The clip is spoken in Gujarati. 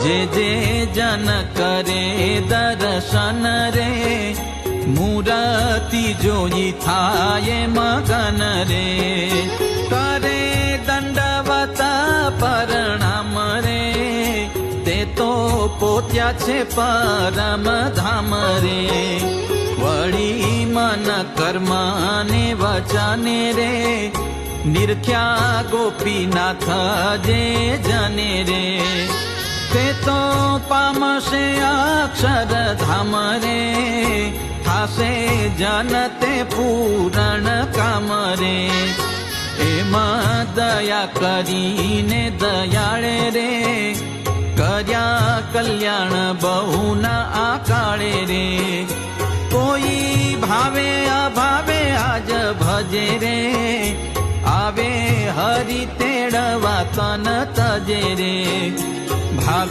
જે જે જન કરે દર્શન રે, મૂર્તિ જોઈ થાય મગન રે. કરે દંડવત પરણામ રે, તે તો પોત્યા છે પરમ ધામ રે. વળી મન કર્મ ને વચને રે, નિરખ્યા ગોપીનાથ જે જને રે. તે તો પામશે અક્ષરધામ રે, થાશે જન તે પૂરણ કામ રે. એમાં દયા કરીને દયાળે રે, કર્યા કલ્યાણ બહુના આકાળે રે. કોઈ ભાવે અભાવે આજ ભજે રે, આવે હરિ તેડવા તન તજે રે. ભાવે